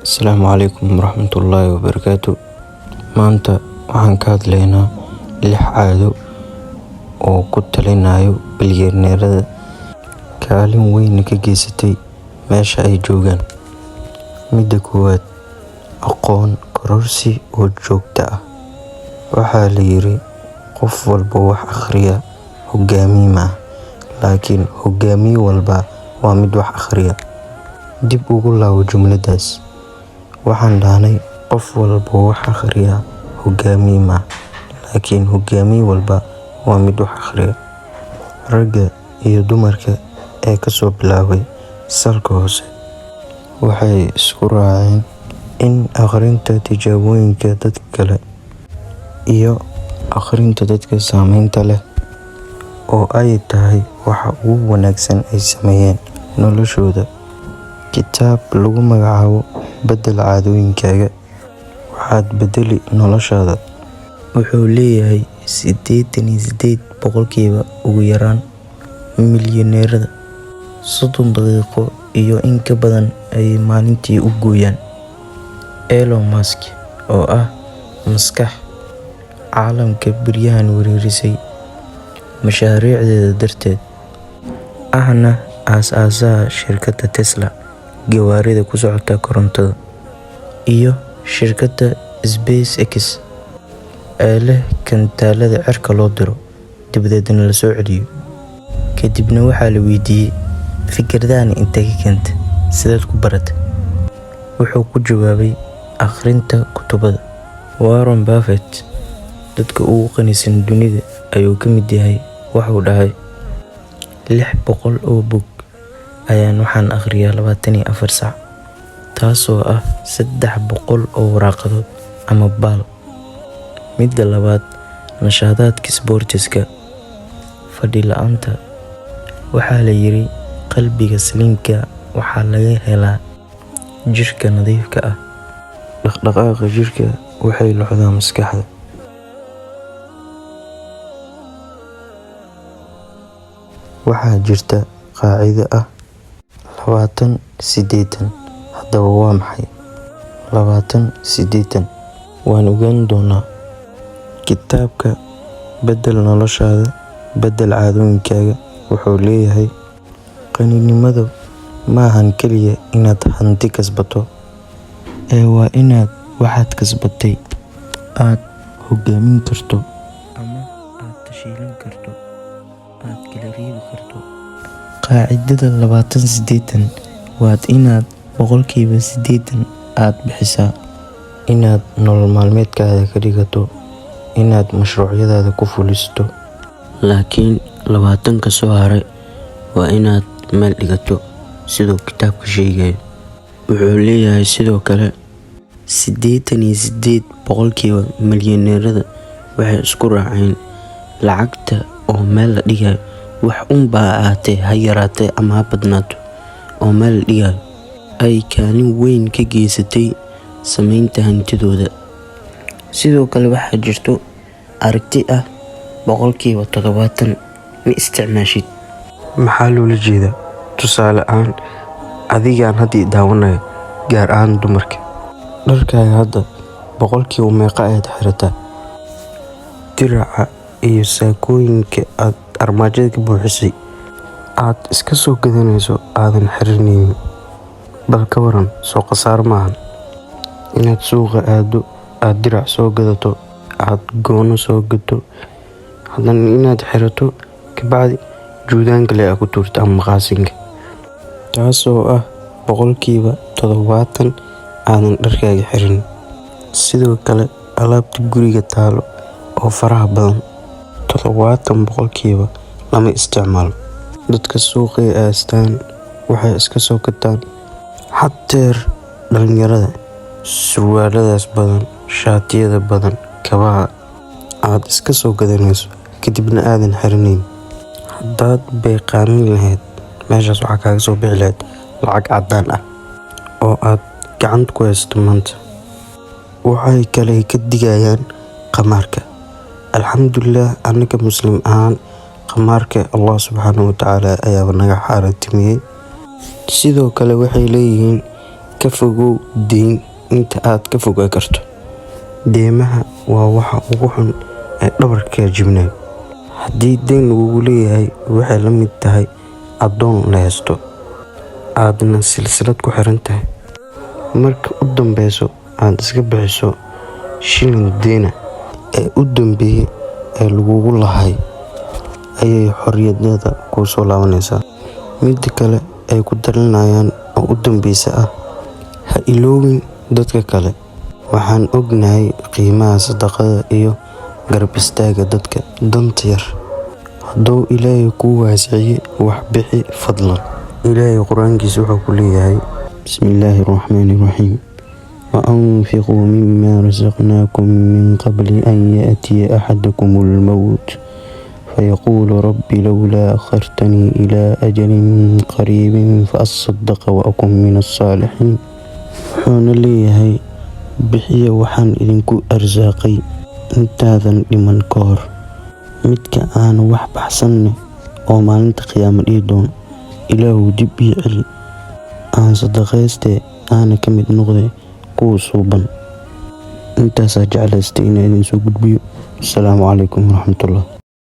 Asalaamu calaykum waraxmatullaahi wabarakaatu. Maanta waxaan ka hadlaynaa 6 caado oo ku talinayo bilyaneerada kaalin weyn ka geysatay meesha ay joogaan. Midda koowaad, aqoon kororsi oo joogto ah. Waxaa la yiri qof walba wax akhriya hogaamiye ma ah, laakiin hogaamiye walba waa mid wax akhriya. Dib ugu laabo jumladaas. Waxaan dhahnay qof walba wax akhriya hogaamiye ma ah, laakiin hogaamiye walba waa mid wax akhriya. Ragga iyo dumarka ee ka soo bilaabay salka hoose waxay isku raaceen in akhrinta tijaabooyinka dadka kale iyo akhrinta dadka saameynta leh oo ay tahay waxa ugu wanaagsan ay sameeyeen noloshooda. Kitaab lagu magacaabo Beddel Caadooyinkaaga Waxaad Beddeli Noloshaada wuxuu leeyahay 88% ugu yaraan milyaneerada 30 daqiiqo iyo in ka badan ay maalintii u gooyaan. Elon Musk, oo ah maskax caalamka baryahan weerarisay mashaariicdeeda darteed, ahna aasaasaha shirkadda Tesla, gawaarida ku socota korontada, iyo shirkadda SpaceX ee leh kantaalada cirka loo diro dibadna la soo celiyo. Kadibna waxaa la weydiiyey, fikraddan intee ka keentay, sidaad ku baratay? Wuxuu ku jawaabay, akhrinta kutubada. Warren Buffett, dadka ugu qanisan dunida ayuu ka mid yahay, wuxuu dhahay 600 oo buug ayaan waxaan akhriyaa 24 saac, taasoo ah 300 oo waraaqadood ama baal. Midda labaad, nashaadaadka sportiska. Fadhi la'aanta. Waxaa la yiri qalbiga saliimka waxaa laga helaa jirka nadiifka ah. Dhaqdhaqaaqa jirka waxay loxdaa maskaxda. Waxaa jirta qaacido ah 20-80. Haddaba waa maxay 20-80? Waan ogaan doonaa. Kitaabka Beddel Noloshaada, Beddel Caadooyinkaaga wuxuu leeyahay qaninimadu maahan keliya inaad hanti kasbato, ee waa inaad waxaad kasbatay aad hogaamin karto ama aad tashiilin karto, aad kala reebi karto. Qaacidada 20-80 waa inaad 80% aad bixisaa inaad nolol maalmeedkaaga ka dhigato, inaad mashruucyadaada ku fulisto, laakiin 20 soo haray waa inaad meel dhigato sidoo kitaabka sheegayo. Wuxuu leeyahay sidoo kale 88% milyaneerada waxay isku raaceen lacagta oo meel la dhigayo, wax baa ahaatee ha yaraatee ama ha badnaato, oo meel la dhigayo ay kaalin weyn ka geysatay sameynta hantidooda. Sidoo kale waxaa jirto aragti ah 70% ma isticmaashid. Maxaa loola jeedaa? Tusaale ahaan, adigaan haddii daawanayo, gaar ahaan dumarka, dharkaaga hadda meeqa ayaad xirataa? Diraca iyo saakooyinka aad armaajada ka buuxisay aad iska soo gadanayso aadan xiranaynin, bal ka waran, soo khasaar maahan? Inaad suuqa aado, aad dirac soo gadato, aad goono soo gato, haddana inaad xirato kabacdi juudaan kale aad ku tuurto ama maqaasinka, taasoo ah 70% aadan dharkaaga xirin. Sidoo kale alaabta guriga taalo oo faraha badan 70% lama isticmaalo. Dadka suuqa aastaan waxay iska soo gataan xateer dhalinyarada surwaaladaas badan, shaatiyada badan, kabaha aad iska soo gadanayso kadibna aadan xiranayn. Haddaad beeqaamin lahayd, meeshaas waxaa kaaga soo bixi lahayd lacag caddaan ah oo aad gacanta ku haysato maanta. Waxay kale ka digayaan qamaarka. Alxamdulillaah, anaga muslim ahaan qamaarka Allah subxaanahu wa tacaala ayaa naga xaaraantimiyey. Sidoo kale waxay leeyihiin ka fogow deyn inta aad ka fogaa karto. Deymaha waa waxa ugu xun ee dhabarka jibinaya. Haddii deyn lagugu leeyahay, waxay la mid tahay addoon la haysto, aadna silsilad ku xiran tahay. Marka u dambeyso aad iska bixiso shilin deyna ee u dambeeyay ee lagugu lahay, ayay xorriyaddaada kuu soo laabanaysaa. Midda kale ay ku talinayaan oo u dambeysa ah, ha iloowin dadka kale. Waxaan ognahay qiimaha sadaqada iyo garab istaaga dadka danta yar. Hadduu Ilaahay kuu waasiciyo, wax bixi fadlan. Ilaahay quraankiisa wuxuu ku leeyahay Bismillahirrahmanirrahiim وأنفقوا مما رزقناكم من قبل أن يأتي أحدكم الموت فيقول رب لولا أخرتني إلى أجل قريب فأصدق وأكن من الصالحين. wuxuuna leeyahay bixiya waxaan idinku arsaaqay intaadan dhiman ka hor. Midka aan wax baxsanne oo maalinta qiyaamo dhihi doon, Ilaahu dib ii celi, aan sadaqayste aana ka mid noqday kuwa suuban. intaasaa jeclaystay inaan idin soo gudbiyo. Asalaamu calaykum waraxmatullah.